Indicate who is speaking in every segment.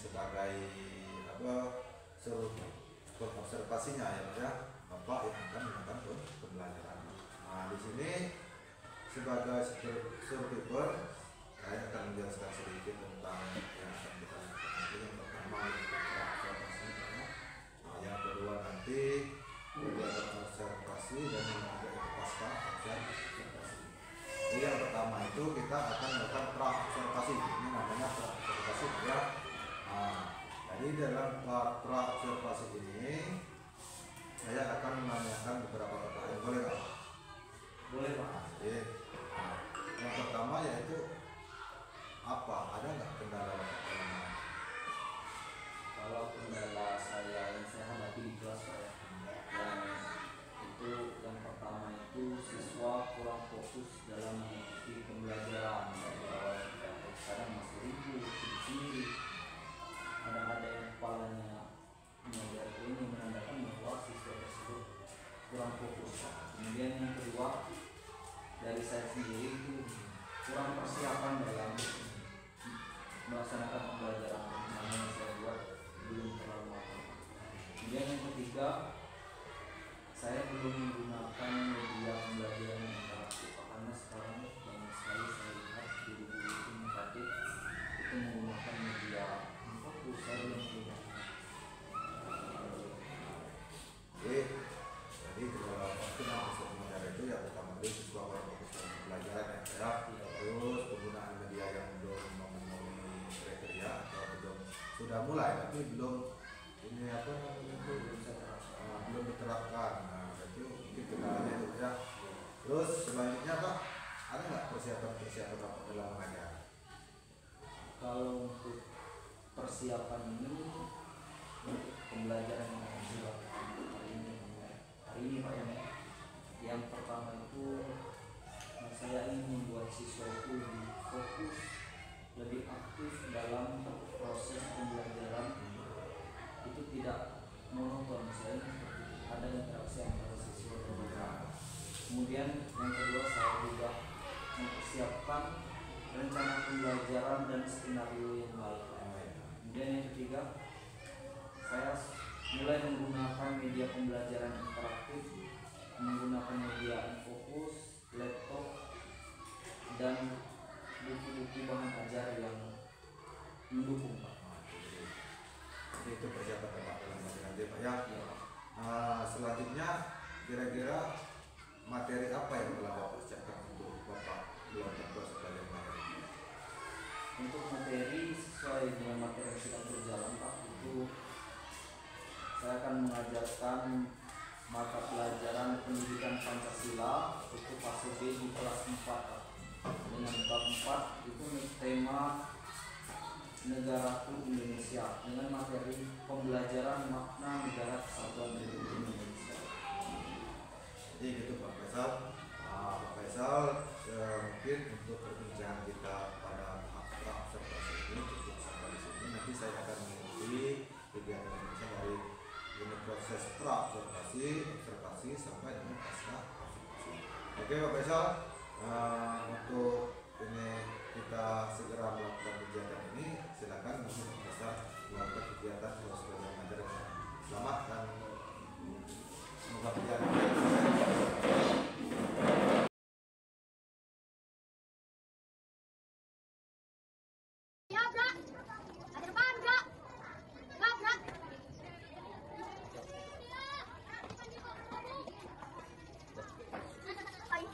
Speaker 1: sebagai apa suruh observasinya ya Bapak yang akan melakukan pembelajaran. Nah di sini sebagai survivor saya akan menjelaskan sedikit tentang yang akan kita lakukan. Nanti yang pertama observasi, yang kedua nanti kegiatan observasi dan yang ketiga itu pasca observasi. Jadi yang pertama itu kita akan melakukan pra observasi. Ini namanya pra observasi ya. Nah, jadi dalam pra observasi ini saya akan menanyakan beberapa pertanyaan. Boleh Pak?
Speaker 2: Boleh Pak.
Speaker 1: Oke. Nah, yang pertama yaitu apa? Ada nggak kendala Bapak?
Speaker 2: Kalau kendala yang saya hadapi di kelas Pak ya, yang itu yang pertama itu siswa kurang fokus dalam mengikuti pembelajaran. Kadang masih ribut sendiri, kadang ada yang kepalanya mengajar ini menandakan bahwa siswa tersebut kurang fokus. Kemudian yang kedua dari saya sendiri itu kurang persiapan dalam melaksanakan pembelajaran yang saya buat belum terlalu matang. Kemudian yang ketiga, saya belum menggunakan media pembelajaran yang interaktif karena sekarang banyak sekali saya lihat guru-guru itu negatif itu menggunakan media fokus. Saya belum menggunakan.
Speaker 1: Jadi kalau waktu masuk pembelajaran itu ya pertama kali siswa kurang fokus dalam pembelajaran ya. Terus penggunaan media yang belum memenuhi kriteria atau belum sudah mulai tapi belum ini apa namanya itu belum diterapkan. Nah itu mungkin kendalanya itu ya. Terus selanjutnya Pak, ada nggak persiapan Bapak dalam mengajar?
Speaker 2: Kalau untuk persiapan ini untuk pembelajaran yang akan dilakukan hari ini Pak ya, yang pertama itu saya ingin membuat siswa itu lebih fokus, lebih aktif dalam proses pembelajaran, itu tidak monoton, misalnya ada interaksi antara siswa dan guru. Kemudian yang kedua saya juga mempersiapkan rencana pembelajaran dan skenario yang baik. Kemudian yang ketiga saya mulai menggunakan media pembelajaran interaktif, menggunakan media fokus, laptop, dan buku-buku bahan ajar yang mendukung Pak.
Speaker 1: Jadi itu persiapan Bapak dalam mengajar Pak ya. Selanjutnya kira-kira materi apa yang telah Bapak persiapkan untuk Bapak belajar proses belajar mengajar?
Speaker 2: Untuk materi sesuai dengan materi yang sedang berjalan Pak, itu saya akan mengajarkan mata pelajaran pendidikan Pancasila itu fase B di kelas 4 Pak. Dengan bab 4 itu tema Negaraku Indonesia dengan materi pembelajaran makna negara kesatuan Republik Indonesia.
Speaker 1: Jadi gitu Pak Faisal. Pak Faisal mungkin untuk perbincangan kita pada tahap observasi ini cukup sampai di sini. Nanti saya akan mengikuti kegiatan Indonesia dari ini proses observasi sampai dengan pasca observasi. Oke Pak Faisal, untuk ini kita segera melakukan kegiatan ini. Silakan untuk bisa melakukan kegiatan proses belajar mengajar. Selamat dan semoga berjalan.
Speaker 3: Ay,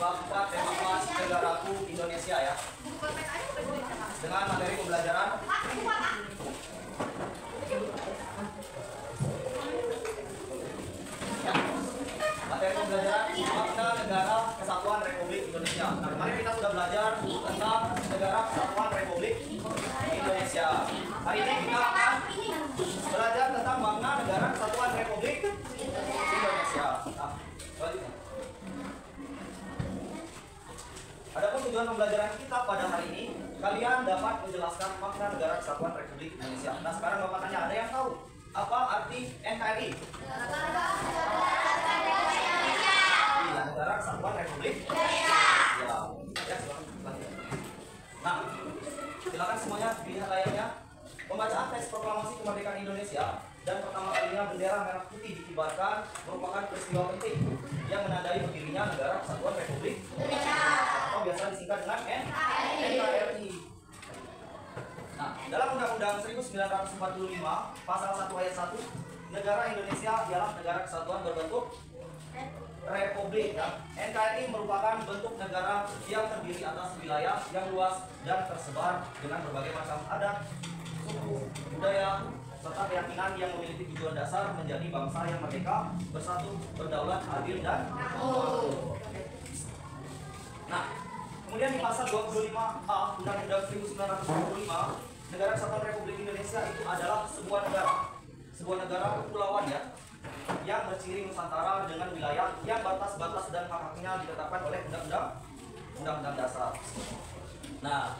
Speaker 2: Sahabat dan Mas negaraku Indonesia ya. Dengan materi pembelajaran makna negara kesatuan Republik Indonesia. Nah, kemarin kita sudah belajar tentang negara kesatuan Republik Indonesia. Hari ini kita akan belajar tentang makna negara kesatuan Republik Indonesia. Nah, selanjutnya. Adapun tujuan pembelajaran kita pada hari ini, kalian dapat menjelaskan makna negara kesatuan Republik Indonesia. Nah, sekarang Bapak tanya, ada yang tahu apa arti NKRI? Negara Kesatuan Republik Indonesia. Ya, silakan. Nah, silakan semuanya dilihat layarnya. Pembacaan teks proklamasi kemerdekaan Indonesia dan pertama kalinya bendera merah putih dikibarkan merupakan peristiwa penting yang menandai berdirinya negara Kesatuan Republik Indonesia atau biasa disingkat dengan NKRI. Nah, dalam Undang-Undang 1945 Pasal 1 Ayat 1, negara Indonesia ialah negara kesatuan berbentuk Republik. Ya. NKRI merupakan bentuk negara yang terdiri atas wilayah yang luas dan tersebar dengan berbagai macam adat, suku, budaya, serta keyakinan yang memiliki tujuan dasar menjadi bangsa yang merdeka, bersatu, berdaulat, adil, dan makmur. Nah, kemudian di pasal 25A Undang-Undang 1945, Negara Kesatuan Republik Indonesia itu adalah sebuah negara kepulauan ya, yang berciri Nusantara dengan wilayah yang batas-batas dan hak-haknya ditetapkan oleh Undang-Undang Dasar. Nah,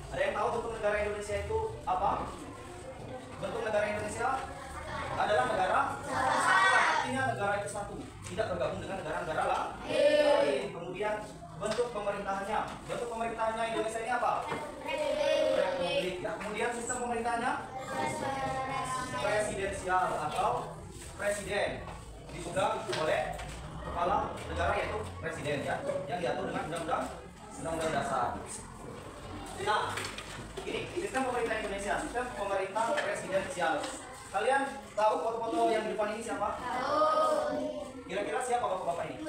Speaker 2: ada yang tahu bentuk negara Indonesia itu apa? Bentuk negara Indonesia adalah negara kesatuan, artinya negara itu satu, tidak tergabung dengan negara-negara lain. Kemudian bentuk pemerintahannya Indonesia ini apa? Republik. Ya, kemudian sistem pemerintahnya presidensial atau presiden, dipegang oleh kepala negara yaitu presiden ya, yang diatur dengan undang-undang dasar. Nah, ini sistem pemerintah Indonesia, sistem pemerintah presidensial. Kalian tahu foto-foto yang di depan ini siapa? Kira-kira siapa bapak-bapak ini?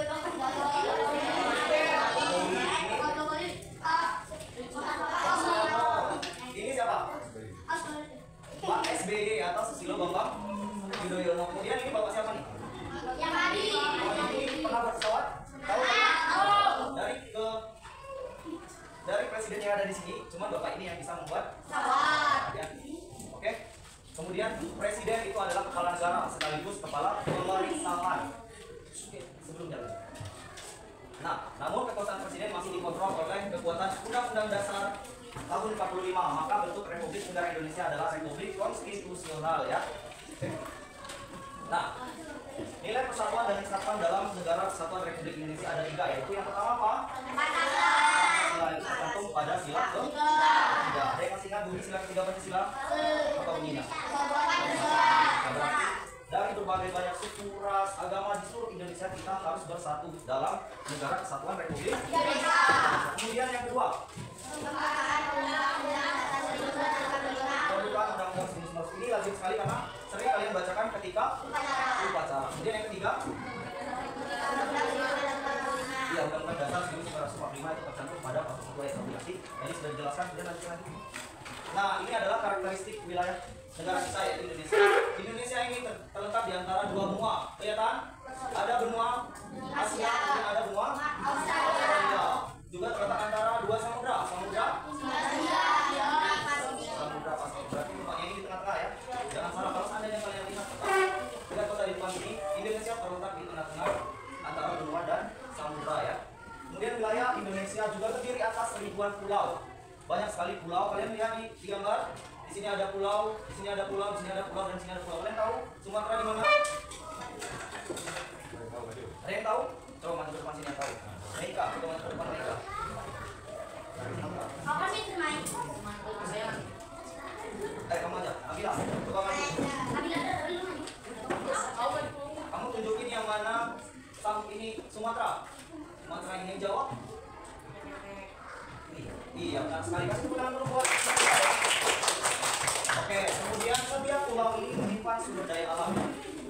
Speaker 2: Ini siapa? Pak SBY atau Susilo Bambang Yudhoyono. Kemudian ini bapak siapa nih? Yang tadi. Ini pernah berpesawat? Tahu? Dari presiden yang ada di sini, cuma bapak ini yang bisa membuat pesawat. Ya. Oke. Kemudian presiden itu adalah kepala negara sekaligus kepala pemerintahan. Sebelum jalan. Nah, namun kekuasaan presiden masih dikontrol oleh kekuatan Undang-Undang Dasar tahun 45. Maka bentuk Republik Negara Indonesia adalah Republik Konstitusional ya. Nah, nilai persatuan dan kesatuan dalam negara kesatuan Republik Indonesia ada 3, yaitu yang pertama apa? Sila itu tergantung pada sila ketiga. Ada yang masih ingat bunyi sila ketiga Pancasila? Apa bunyinya? Berarti dari berbagai banyak suku, ras, agama di seluruh Indonesia kita harus bersatu dalam negara kesatuan Republik Indonesia. Kemudian yang kedua, pembukaan undang-undang 1945 ini lazim sekali karena sering kalian bacakan ketika upacara. Kemudian yang ketiga, ya undang-undang dasar 1945 itu tercantum pada pasal 1 ayat 1 nanti. Ini sudah dijelaskan, kemudian lanjut lagi. Nah, ini adalah karakteristik wilayah negara kita yaitu Indonesia. Indonesia ini terletak di antara dua benua. Kelihatan? Ada benua Asia dan ada benua Australia. Juga terletak antara dua samudra. Samudra Pasifik. Berarti bunganya ini di tengah-tengah ya. Jangan salah kalau seandainya kalian lihat kota di depan ini, Indonesia terletak di tengah-tengah antara benua dan samudra ya. Kemudian wilayah Indonesia juga terdiri atas ribuan pulau. Banyak sekali pulau. Kalian lihat di gambar. Di sini ada pulau, di sini ada pulau, di sini ada pulau, dan di sini ada pulau. Kalian tahu Sumatera di mana? Ada yang tahu? Coba maju ke depan sini yang tahu. Mereka, coba maju ke depan mereka.
Speaker 3: Apa sih termain?
Speaker 2: Kamu aja, Abila, coba maju. Kamu tunjukin yang mana ini Sumatera. Sumatera ini yang Jawa. Iya, benar sekali. Kasih tepuk tangan dulu buat. Oke, kemudian setiap pulau ini menyimpan sumber daya alam.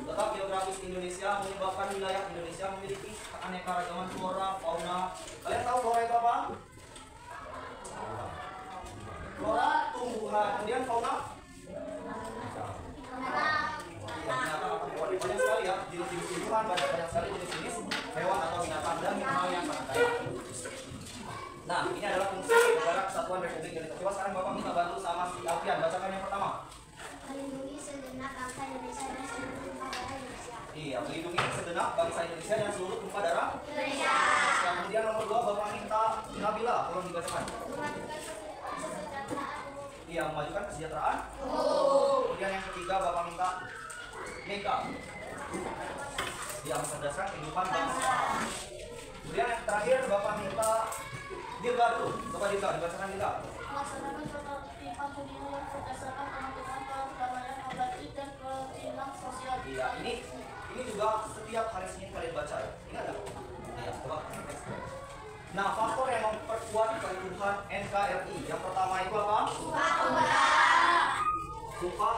Speaker 2: Letak geografis Indonesia menyebabkan wilayah Indonesia memiliki keanekaragaman flora, fauna, Coba sekarang Bapak minta bantu sama si Alfian, bacakan yang pertama.
Speaker 3: Melindungi segenap bangsa Indonesia dan seluruh tumpah darah Indonesia.
Speaker 2: Iya, melindungi segenap bangsa Indonesia dan seluruh tumpah darah
Speaker 3: Indonesia.
Speaker 2: Yang kemudian nomor 2 Bapak minta Nabila, tolong dibacakan.
Speaker 3: Memajukan kesejahteraan umum.
Speaker 2: Iya, memajukan kesejahteraan. Kemudian yang ketiga Bapak minta Meka. Dia mencerdaskan kehidupan bangsa. Kemudian yang terakhir Bapak minta Dirga dulu. Coba Dirga, dibacakan Dirga.
Speaker 3: Melaksanakan ketertiban dunia yang berdasarkan pengaturan perdamaian abadi dan keadilan sosial.
Speaker 2: Iya, ini juga setiap hari Senin kalian baca ya. Ingat nggak? Iya, coba. Nah, faktor yang memperkuat keutuhan NKRI yang pertama itu apa? Sumpah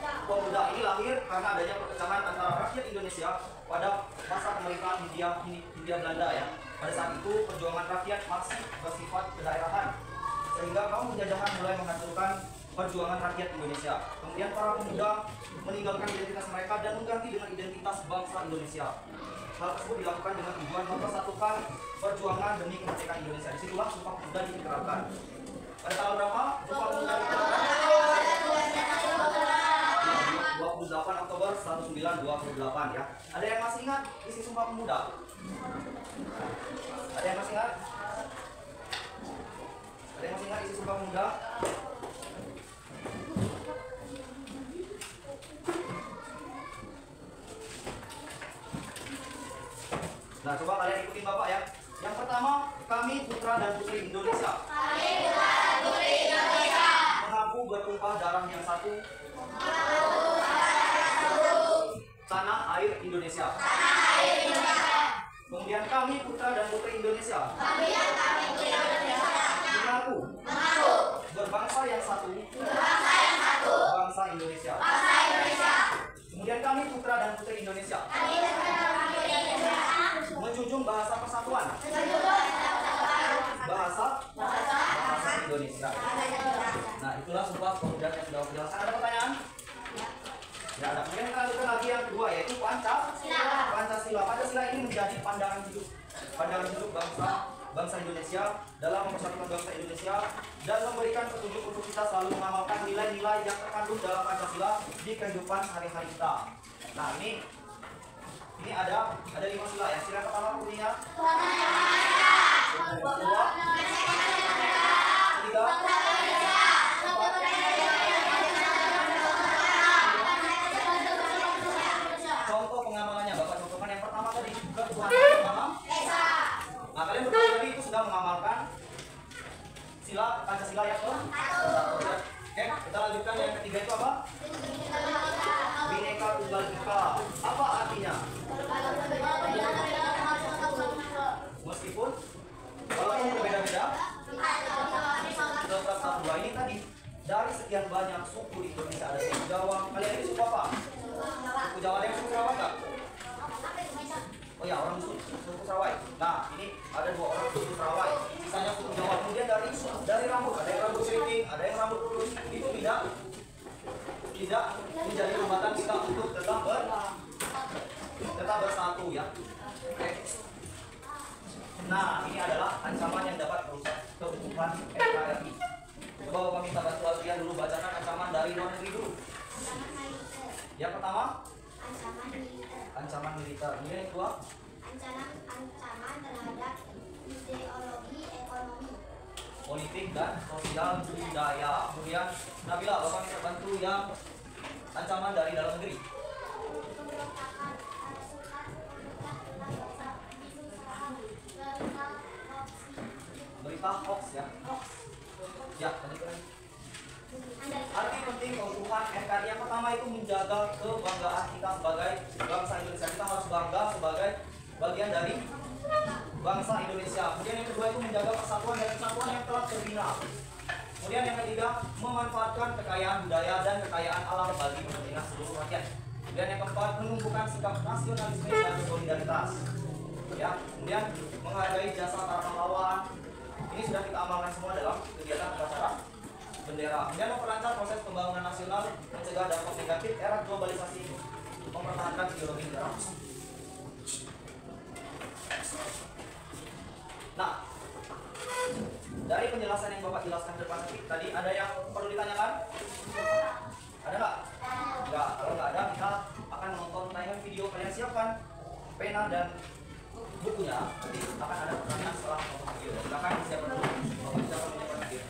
Speaker 2: Pemuda ini lahir karena adanya perpecahan antara rakyat Indonesia pada masa pemerintahan Hindia Belanda ya. Pada saat itu perjuangan rakyat masih bersifat kedaerahan sehingga kaum penjajahan mulai menghancurkan perjuangan rakyat Indonesia. Kemudian para pemuda meninggalkan identitas mereka dan mengganti dengan identitas bangsa Indonesia. Hal tersebut dilakukan dengan tujuan mempersatukan perjuangan demi kemerdekaan Indonesia. Disitulah Sumpah Pemuda diterapkan. Pada tanggal berapa? Sumpah Pemuda diterapkan? 28 Oktober 1928 ya. Ada yang masih ingat isi Sumpah Pemuda? Ada yang masih ingat? Ada yang masih ingat isi Sumpah Pemuda? Nah, coba kalian ikutin Bapak ya. Yang pertama, kami putra dan putri Indonesia. Mengaku bertumpah darah yang satu. Tanah air Indonesia. Kemudian kami putra dan putri Indonesia. Mengaku berbangsa yang satu. Bangsa Indonesia. Kemudian kami putra dan putri Indonesia. Menjunjung bahasa persatuan. Bahasa Indonesia. Nah, itulah Sumpah Pemuda yang sudah dijelaskan. Ada pertanyaan? Ya, ada. Kemudian kita lanjutkan lagi yang kedua yaitu Pancasila. Pancasila ini menjadi pandangan hidup bangsa Indonesia dalam mempersatukan bangsa Indonesia dan memberikan petunjuk untuk kita selalu mengamalkan nilai-nilai yang terkandung dalam Pancasila di kehidupan sehari-hari kita. Nah, ini ada 5 sila ya. Sila pertama bunyinya kedua, ketiga, contoh pengamalannya Bapak contohkan. Yang pertama tadi juga Tuhan dalam nah, kalian berdua tadi itu sudah mengamalkan sila Pancasila yang ke-1. Oke, kita lanjutkan yang ketiga itu apa? Bhinneka Tunggal Ika. Apa artinya? Meskipun walaupun berbeda-beda tetap satu. Ini tadi dari sekian banyak suku di Indonesia ada suku Jawa. Kalian ini suku apa? Suku Jawa. Ada yang suku Sarawak nggak? Oh ya, orang suku Sarawak. Nah, ini ada 2 orang suku Sarawak. Sisanya suku Jawa. Kemudian dari rambut, ada yang rambut keriting, ada yang rambut lurus. Itu tidak menjadi hambatan kita untuk tetap bersatu ya. Oke. Nah, ini adalah ancaman yang dapat merusak keutuhan NKRI. Coba Bapak minta bantu Alfian dulu bacakan ancaman dari luar negeri dulu. Yang pertama, ancaman militer. Kemudian yang kedua,
Speaker 3: ancaman terhadap ideologi ekonomi.
Speaker 2: politik dan sosial budaya. Kemudian Nabila, Bapak minta bantu yang ancaman dari dalam negeri.
Speaker 3: Pemberontakan pasukan
Speaker 2: Berita hoax ya. Ya, lanjutkan. Arti penting keutuhan NKRI yang pertama itu menjaga kebanggaan kita sebagai bangsa Indonesia. Kita harus bangga sebagai bagian dari bangsa Indonesia. Kemudian yang kedua itu menjaga persatuan dan kesatuan yang telah terbina. Kemudian yang ketiga, memanfaatkan kekayaan budaya dan kekayaan alam bagi kepentingan seluruh rakyat. Kemudian yang keempat, menumbuhkan sikap nasionalisme dan solidaritas. Ya, kemudian menghargai jasa para pahlawan. Ini sudah kita amalkan semua dalam kegiatan upacara bendera. Kemudian memperlancar proses pembangunan nasional, mencegah dampak negatif era globalisasi ini, mempertahankan ideologi negara. Nah, dari penjelasan yang Bapak jelaskan depan tadi, ada yang perlu ditanyakan? Ada nggak? Nggak. Kalau nggak ada, kita akan menonton tayangan video. Kalian siapkan pena dan bukunya. Nanti akan ada pertanyaan setelah menonton video. Silakan siapkan dulu. Bapak silakan menyiapkan video.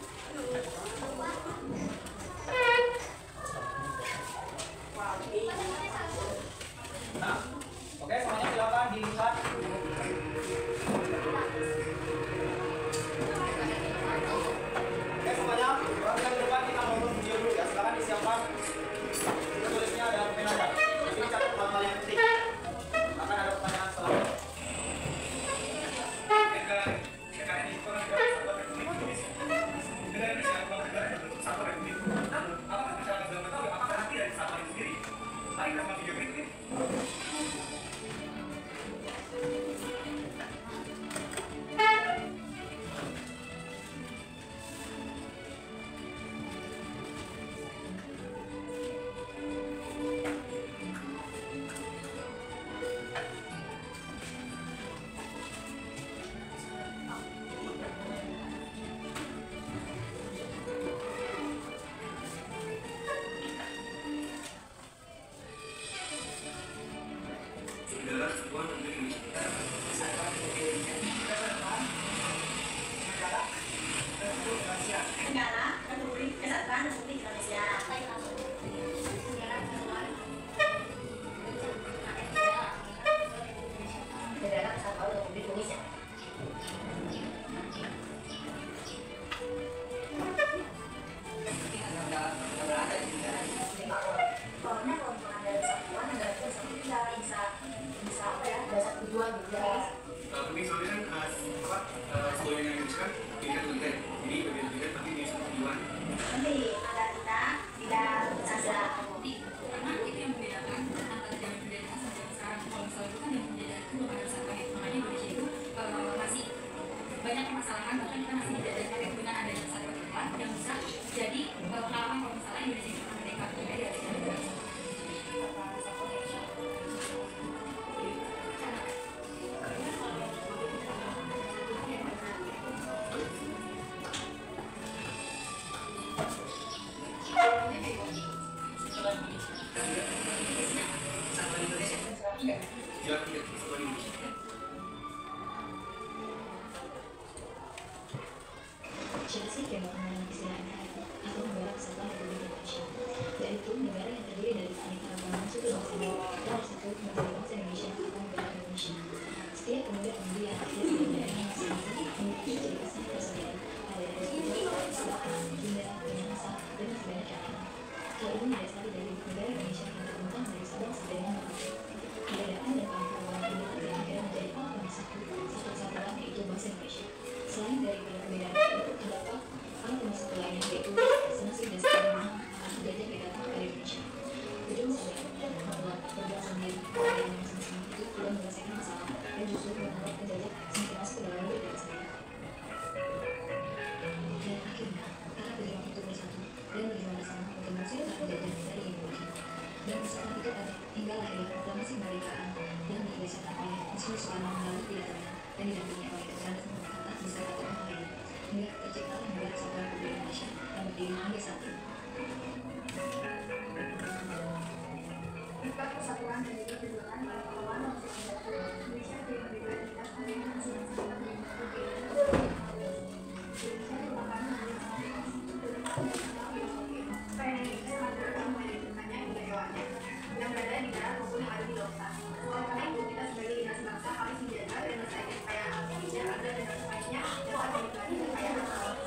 Speaker 2: Nah, oke, semuanya silakan dilihat. Oke semuanya, perhatikan ke depan, kita nonton video dulu ya. Silakan disiapkan. Tulisnya ada pena aja. Di sini catat hal-hal yang penting. Akan ada pertanyaan selanjutnya.
Speaker 4: Penting soalnya kan sesuai dengan yang kan pilihan konten. Jadi bagian pilihan tapi di tujuan.
Speaker 5: Nanti agar kita tidak saja
Speaker 6: karena itu yang membedakan antara zaman budaya dan zaman sekarang. Kalau misalnya itu kan yang budaya itu belum ada satu makanya Indonesia itu masih banyak permasalahan, bahkan kita masih dijajah dengan adanya satu kehidupan yang bisa jadi pengalaman kalau misalnya Indonesia itu merdeka dari budaya.
Speaker 7: Siapa sih yang mengenal istilah NKRI atau Negara Kesatuan Republik Indonesia, yaitu negara yang terdiri dari aneka ragam suku bangsa dan bersatu menjadi bangsa Indonesia atau negara Indonesia. Setiap pemuda-pemudi yang lahir di daerah masing-masing memiliki ciri khasnya tersendiri, ada dari suku, Batak, Sunda, Minahasa, dan sebanyak yang lain. Hal ini didasari dari negara Indonesia yang terbentang dari Sabang sampai Merauke. Keberadaan dan keakraban kedua negara menjadi alat yang satu kesatuan yaitu bangsa Indonesia. Selain dari perbedaan itu, terdapat alat pemersatu lainnya yaitu masing-masing dan sebagaimana penjajah yang datang ke Indonesia. Tujuan sebenarnya membuat berbuat sendiri dari masing-masing itu tidak menyelesaikan masalah dan justru menganggap penjajah semakin masuk ke dalam negara sendiri. Dan akhirnya, para pejuang itu bersatu dan berjuang bersama untuk mengusir para penjajah dari Indonesia. Dan persatuan itu ada hingga lahirnya proklamasi kemerdekaan yang dibacakan oleh Muslim Soekarno melalui pidatonya dan didampingi oleh Ketua Kata beserta tokoh lainnya hingga terciptalah Negara Kesatuan Republik Indonesia yang berdiri hingga saat ini.
Speaker 5: Berkat persatuan dan juga perjuangan para pahlawan untuk Indonesia menjadi merdeka di atas tangan masing-masing yang Indonesia merupakan supaya Indonesia mampu mewujudkannya hingga hewannya yang berada di darat maupun yang ada di lautan. Oleh karena itu, kita sebagai generasi bangsa harus menjaga dan melestarikan kekayaan Indonesia agar generasi selanjutnya dapat menikmati kekayaan alam.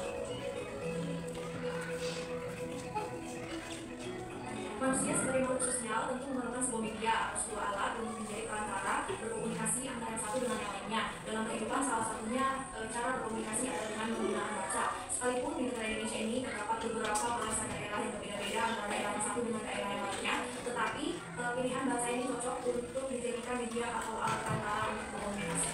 Speaker 5: Manusia sebagai makhluk sosial tentu memerlukan sebuah media atau sebuah alat untuk menjadi perantara berkomunikasi antara satu dengan yang lainnya. Dalam kehidupan salah satunya cara berkomunikasi adalah dengan menggunakan bahasa. Sekalipun di negara Indonesia ini terdapat beberapa bahasa daerah yang berbeda-beda antara daerah yang satu dengan daerah yang lainnya, tetapi pilihan bahasa ini cocok untuk dijadikan media atau alat perantara untuk berkomunikasi.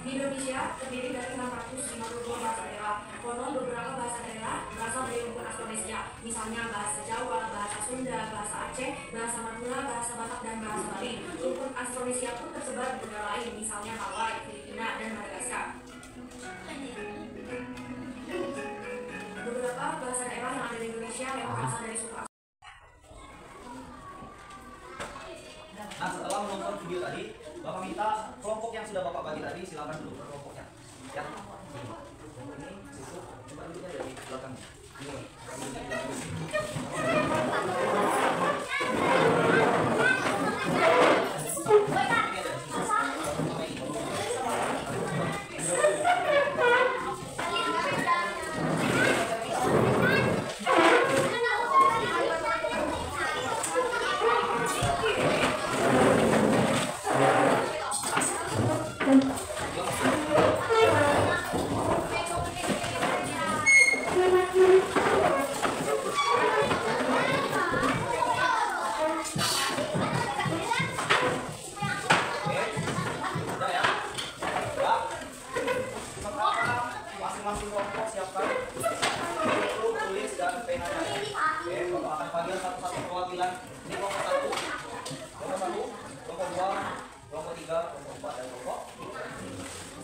Speaker 5: Di Indonesia terdiri dari 652 bahasa daerah. Konon beberapa bahasa daerah berasal dari rumpun Austronesia, misalnya bahasa Jawa, bahasa Sunda, bahasa Aceh, bahasa Madura, bahasa Batak, dan bahasa Bali. Rumpun Austronesia pun tersebar di negara lain, misalnya Hawaii, Filipina, dan Madagaskar. Beberapa bahasa daerah yang ada di Indonesia memang berasal dari suku asli.
Speaker 2: Nah, setelah menonton video tadi, Bapak minta kelompok yang sudah Bapak bagi tadi silakan duduk kelompoknya. Ya. Ini siswa coba duduknya dari belakang. Ini. Masing-masing kelompok siapkan buku, tulis, dan pena-nya. Oke, Bapak akan panggil satu-satu perwakilan. Ini kelompok 1, kelompok 1, kelompok 2, kelompok 3, kelompok 4, dan kelompok 5.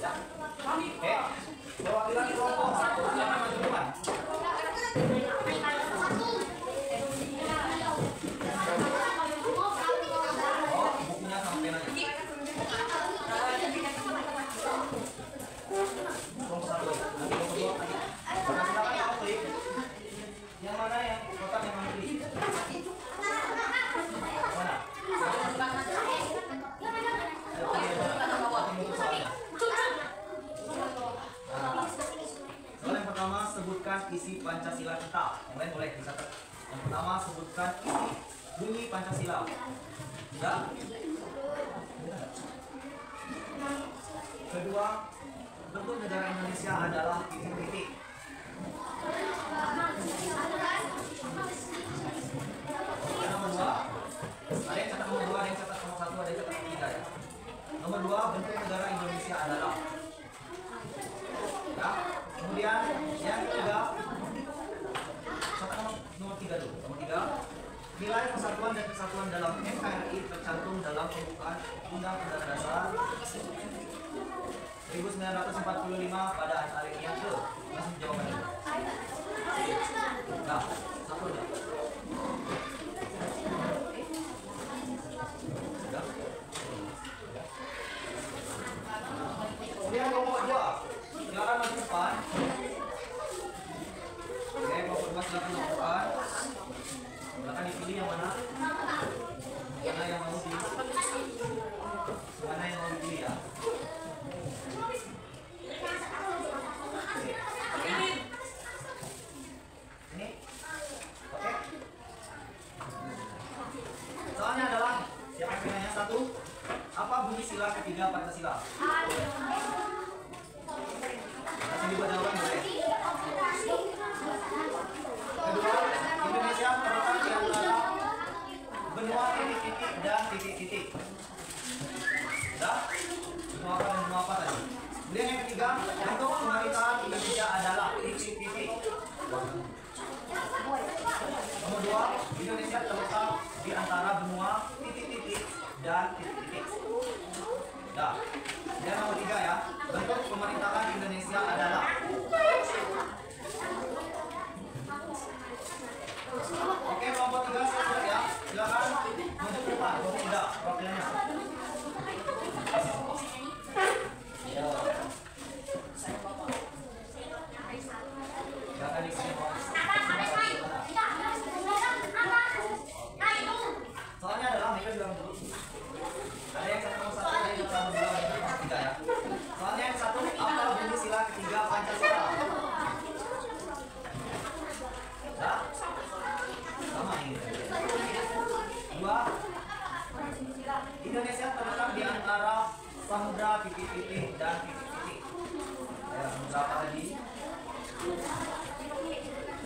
Speaker 2: Ya. Oke, perwakilan kelompok 1 silakan maju depan. Oh, bukunya sama penanya. Kelompok 1 ya. Nanti kelompok 2 lagi. Nah, silakan yang klik. Yang mana yang kotak yang mana klik? Mana? Soal yang pertama, sebutkan isi Pancasila kita. Yang lain boleh dicatat. Yang pertama, sebutkan isi bunyi Pancasila. Ya. Kedua, bentuk negara Indonesia adalah titik-titik. Nomor 2, ada yang catat nomor 2, ada yang catat nomor 1, ada yang catat nomor 3 ya. Nomor 2, bentuk negara Indonesia adalah. Ya. Kemudian yang ketiga, catat nomor 3 dulu. Nomor 3, nilai persatuan dan kesatuan dalam NKRI tercantum dalam pembukaan Undang-Undang Dasar 1945 pada alinea ke. Langsung jawabannya. Nah, satu udah. Kemudian kelompok 2, silakan maju depan. Oke, kelompok 2 silakan maju depan. Silakan dipilih yang mana. Mana yang mau dipilih ya. Ini, oke. Soalnya adalah siapa yang nanya 1? Apa bunyi sila ketiga Pancasila? Kasih dibuat jawaban boleh. Kedua, Indonesia terletak di antara benua titik-titik dan titik-titik. Sudah? Benua apa dan benua apa tadi? Kemudian yang ketiga, bentuk pemerintahan Indonesia adalah titik-titik. Nomor 2, Indonesia terletak di antara benua titik-titik dan titik-titik. Dah. Dan nomor 3 ya, bentuk pemerintahan Indonesia adalah. Oke, kelompok 3 siap ya. Silakan maju ke depan. Kelompok 3 perwakilannya. Ya. Silakan di sini. Soalnya adalah mereka bilang dulu. Ada yang satu nomor 1, ada yang satu nomor 2, ada yang nomor 3 ya. Soalnya yang 1, apa bunyi sila ketiga Pancasila? Nah, sama ini. 2, Indonesia terletak di antara samudra titik-titik dan titik-titik. Ya, samudra apa tadi?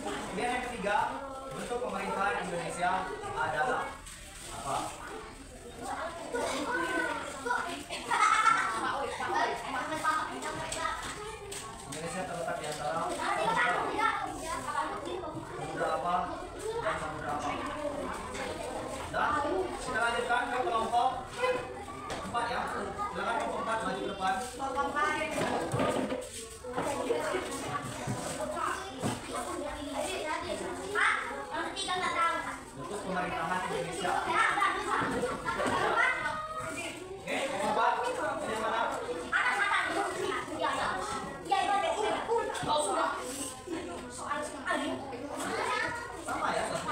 Speaker 2: Kemudian yang ketiga, bentuk pemerintahan Indonesia adalah apa? Indonesia terletak di antara samudra apa dan samudra apa. Nah, kita lanjutkan ke kelompok 4 ya. Silakan kelompok 4 maju ke depan. depan. Untuk pemerintahan Indonesia. Oke, Bapak, dari mana? Sama ya, sama.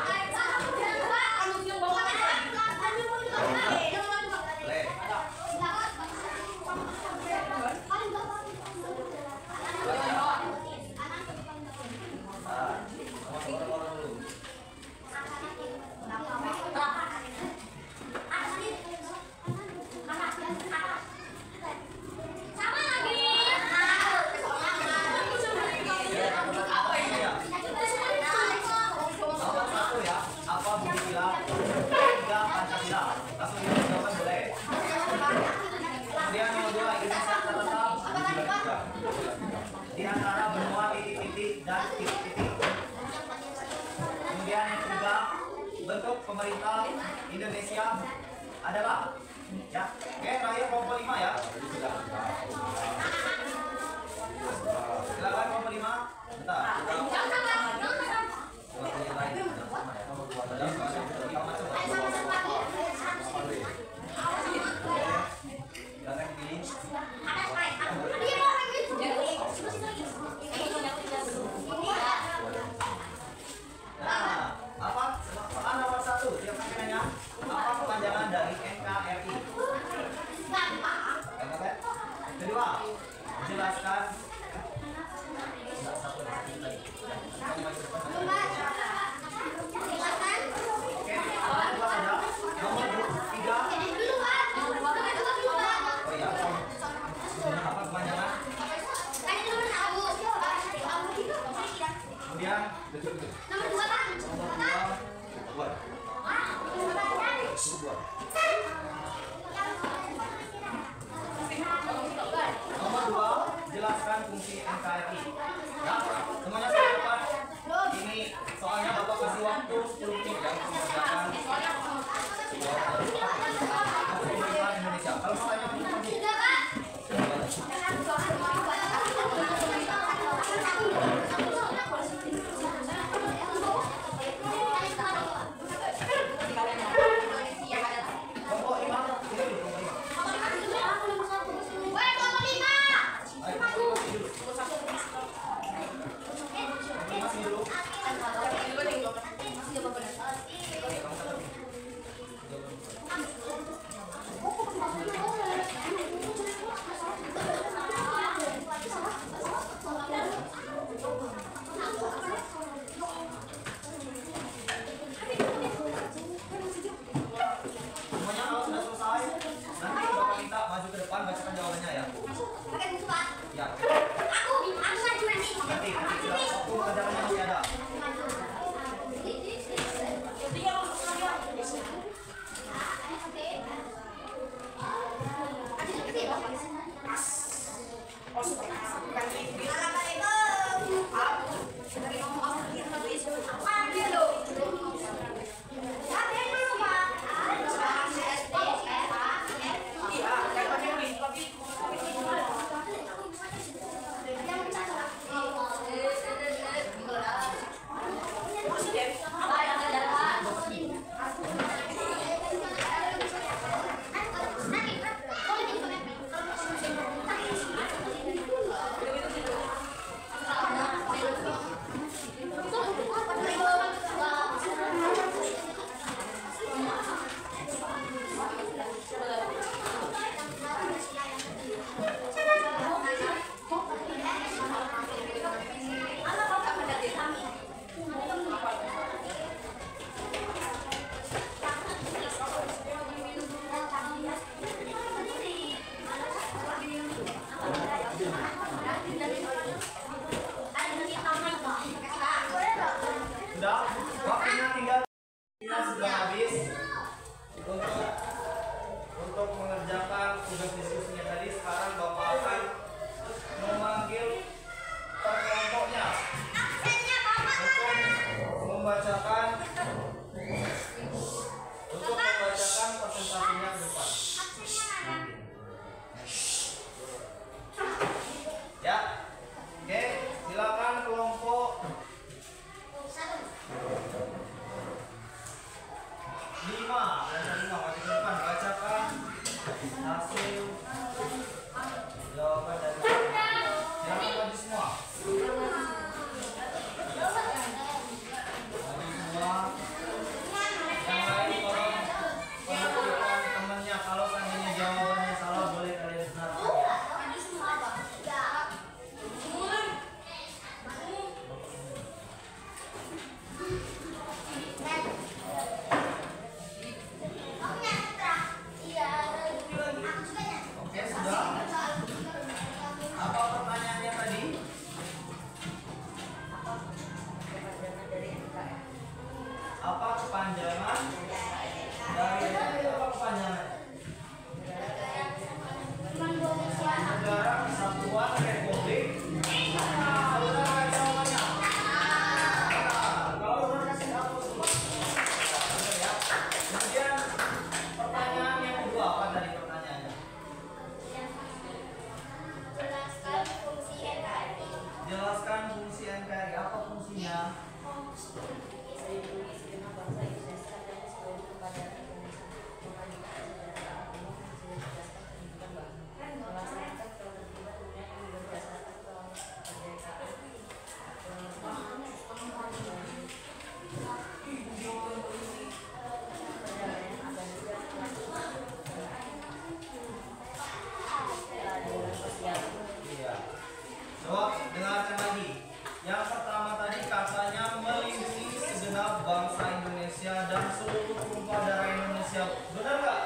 Speaker 2: Di antara benua titik-titik dan titik-titik. Kemudian yang ketiga, bentuk pemerintah Indonesia adalah ya. Oke, terakhir kelompok 5 ya. Silakan kelompok 5. Bentar. Nah, apa soal nomor 1 yang nanya apa kepanjangan dari NKRI? Kedua, jelaskan. Nomor 2, jelaskan fungsi NKRI. Nah, semuanya sudah cepat. Ini soalnya Bapak kasih waktu 10 menit ya untuk mengerjakan pemerintahan Indonesia. Kalau mau tanya bacakan jawabannya ya.
Speaker 8: Pakai buku, Pak.
Speaker 2: Ya.
Speaker 8: Aku ngaju nanti.
Speaker 2: Nanti waktu pengajarannya masih ada. Jawaban dari silakan maju semua. Maju semua. Yang lain tolong perhatikan temannya. Kalau seandainya jawabannya salah boleh kalian benarkan ya. Oke, sudah. Apa pertanyaannya tadi? Apa kepanjangan dari apa kepanjangan? Negara Kesatuan Republik. Saudara jawabannya. Kalau udah kasih hapus semua. Ya. Kemudian pertanyaan yang kedua apa tadi pertanyaannya? Jelaskan fungsi NKRI. Apa fungsinya? Iya. Jawab, dengarkan lagi. Yang pertama tadi katanya melindungi segenap bangsa Indonesia dan seluruh tumpah darah Indonesia. Benar nggak?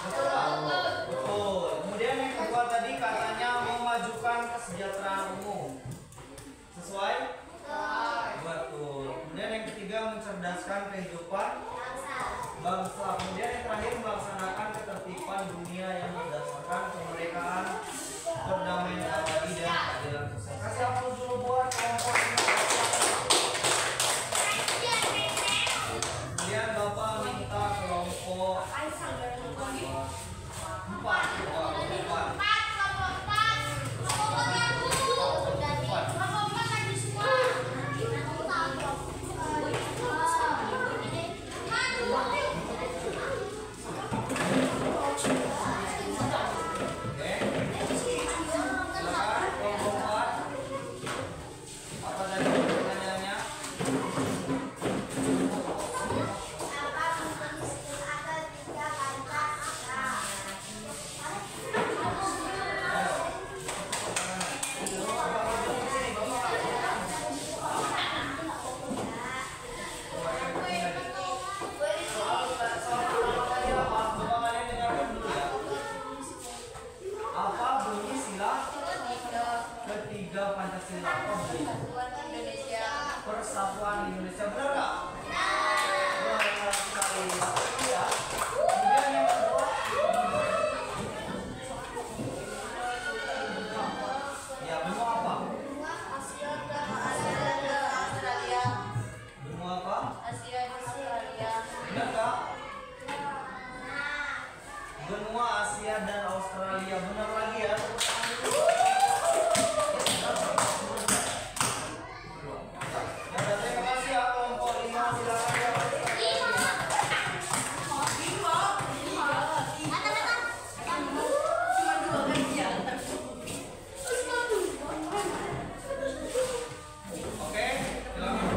Speaker 2: Betul nggak? Betul. Kemudian yang kedua tadi katanya memajukan kesejahteraan umum. Sesuai? Betul. Kemudian yang ketiga mencerdaskan kehidupan bangsa. Kemudian yang terakhir melaksanakan ketertiban dunia yang berdasarkan kemerdekaan, perdamaian abadi dan keadilan sosial. Kasih aplaus dulu buat kelompok ini. Kemudian Bapak minta kelompok 4. Persatuan Indonesia, benar nggak? Benar sekali. Ya. Kemudian yang kedua, ya benua apa? Benua apa? Benar nggak? Benua Asia dan Australia, benar lagi ya? Terima kasih ya kelompok 5, silakan jawab. Oke, silakan.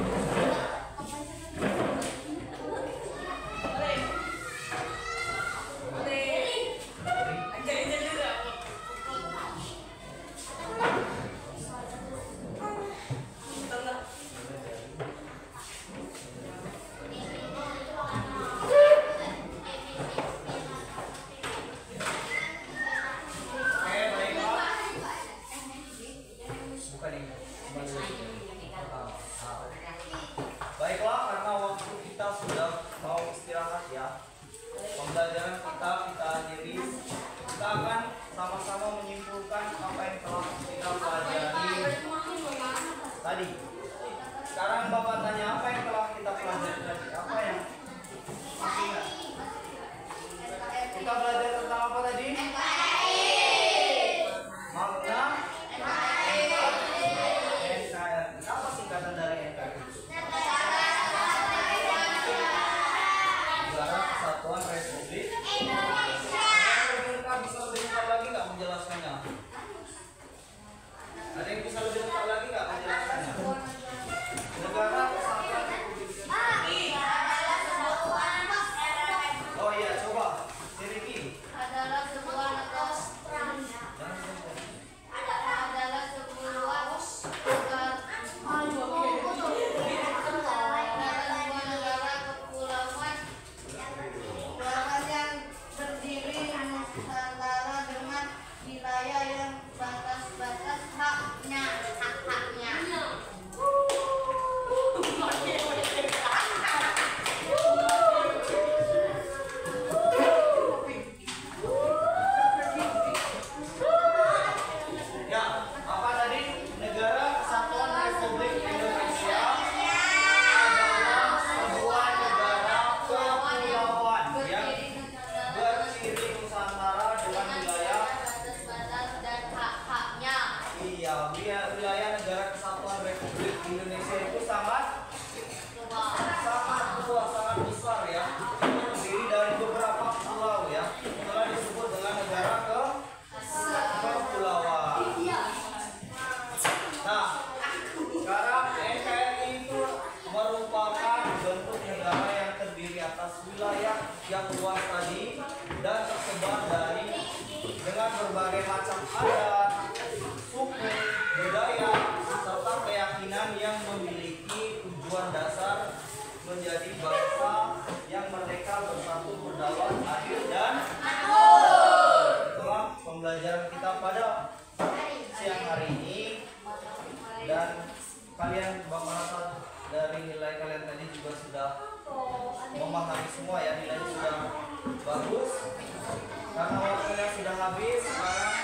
Speaker 2: juga sudah memahami semua ya, nilainya sudah bagus. Karena waktunya sudah habis, sekarang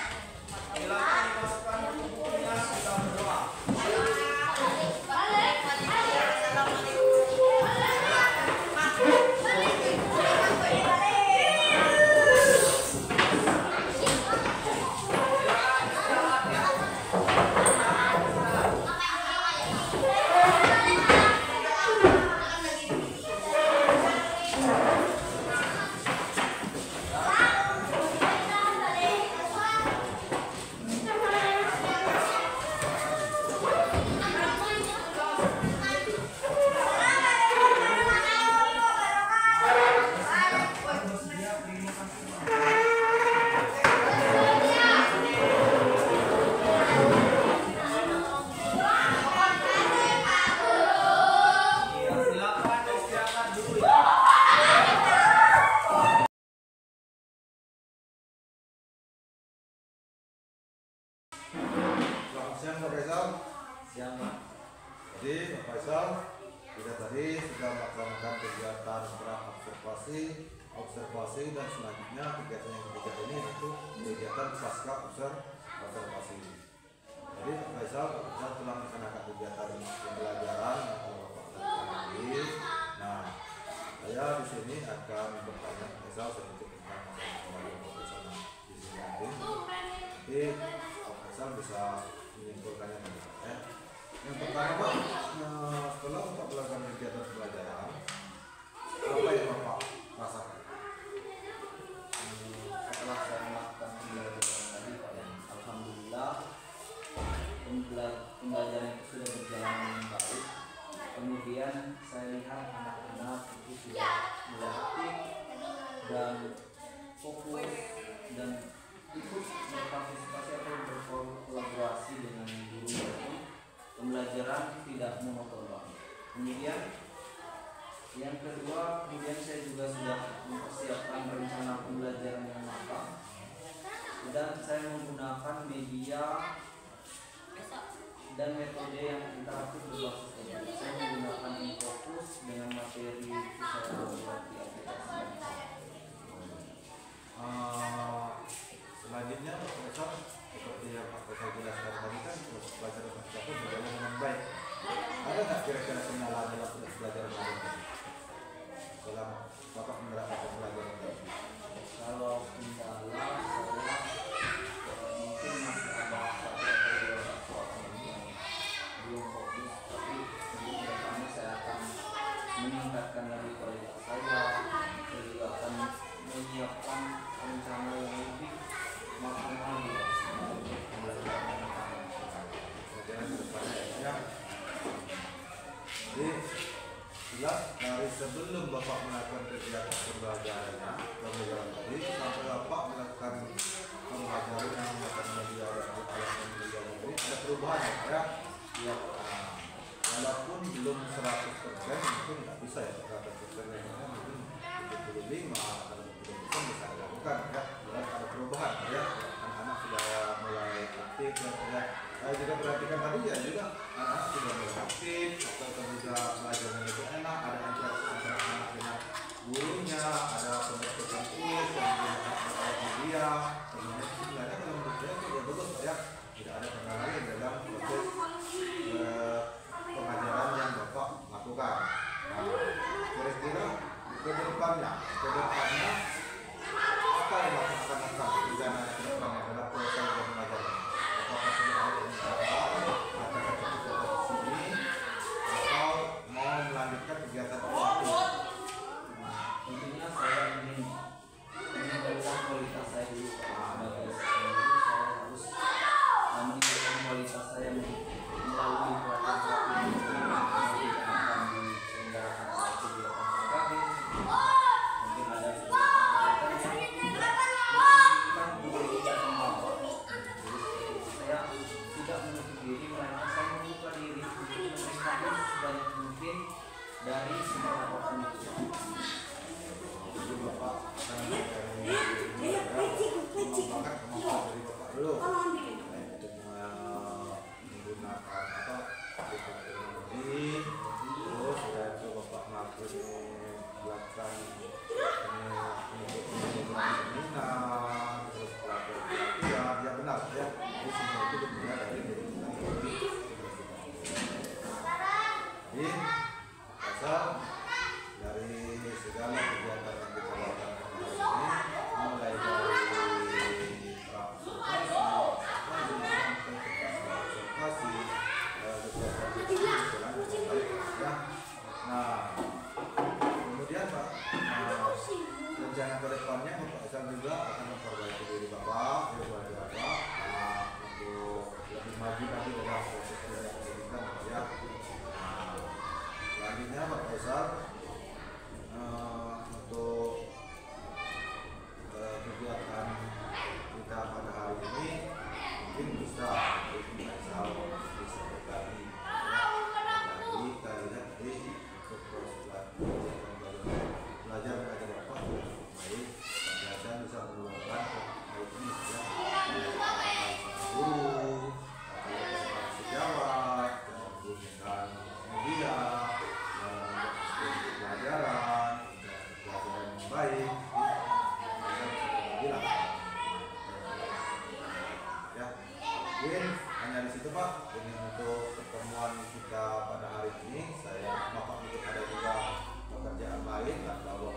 Speaker 2: silakan dimasukkan buku-bukunya, kita berdoa.
Speaker 1: Selamat siang Pak Faisal.
Speaker 2: Siang, Pak.
Speaker 1: Jadi Pak Faisal kita tadi sudah melaksanakan kegiatan observasi dan selanjutnya kegiatan yang ketiga ini itu kegiatan pasca observasi. Jadi Pak Faisal telah melaksanakan kegiatan pembelajaran yang telah Bapak lakukan tadi. Nah, saya di sini akan bertanya Pak Faisal sedikit tentang masalah Pak Faisal di sini nanti. Jadi Pak Faisal bisa menyimpulkannya nanti ya. Yang pertama Pak, setelah Bapak melakukan kegiatan pembelajaran, apa yang Bapak rasakan?
Speaker 2: Setelah saya melakukan pembelajaran tadi, Pak, ya, alhamdulillah pembelajaran itu sudah berjalan dengan baik. Kemudian saya lihat anak-anak itu sudah mulai aktif dan fokus dan ikut berpartisipasi atau berkolaborasi dengan guru. Pembelajaran tidak monoton, Pak. Kemudian yang kedua, saya juga sudah mempersiapkan rencana pembelajaran yang matang dan saya menggunakan media dan metode yang interaktif berbasis teknologi. Saya menggunakan Infocus dengan materi yang saya buat di aplikasi.
Speaker 1: Selanjutnya Pak Faisal, seperti yang Pak Faisal jelaskan tadi kan pelajaran tersebut berjalan dengan baik. Ada nggak kira-kira kendala dalam pelajaran ini? Dalam Bapak menerapkan pembelajaran tadi?
Speaker 2: Kalau kendala saya mungkin masih ada satu atau dua soal yang belum fokus, tapi untuk kedepannya saya akan meningkatkan lagi kualitas saya juga akan menyiapkan rencana yang lebih matang lagi untuk pembelajaran yang akan
Speaker 1: Pelajaran kedepannya ya. Jadi jelas dari sebelum Bapak melakukan kegiatan pembelajaran tadi sampai Bapak melakukan pembelajaran yang menggunakan media alat pembelajaran ini ada perubahan ya? Ya. Walaupun belum 100% mungkin nggak bisa ya 100% mungkin 75 atau 70% bisa dilakukan ya. Jelas ada perubahan ya. Anak-anak sudah mulai aktif ya. Saya juga perhatikan tadi ya juga anak-anak sudah mulai aktif atau juga belajarnya itu enak, ada interaksi antara anak dengan gurunya, ada pembentukan kuis yang menggunakan media. Sebenarnya sebenarnya kalau menurut saya itu bagus ya. Tidak ada kendala lain dalam proses pengajaran yang Bapak lakukan. Nah, kira-kira ke depannya apa yang Bapak akan lakukan rencana ke depannya dalam proses pengajaran? Apakah sudah ada apakah cukup di sini atau mau melanjutkan kegiatan itu?
Speaker 2: Intinya saya ingin meningkatkan kualitas saya dulu sebagai seorang saya harus meningkatkan kualitas saya melalui pelatihan yang akan diselenggarakan oleh kegiatan gratis. Mungkin ada
Speaker 1: bilang ya. Mungkin hanya di situ Pak. Ini untuk pertemuan kita pada hari ini. Saya maaf mungkin ada juga pekerjaan lain dan kalau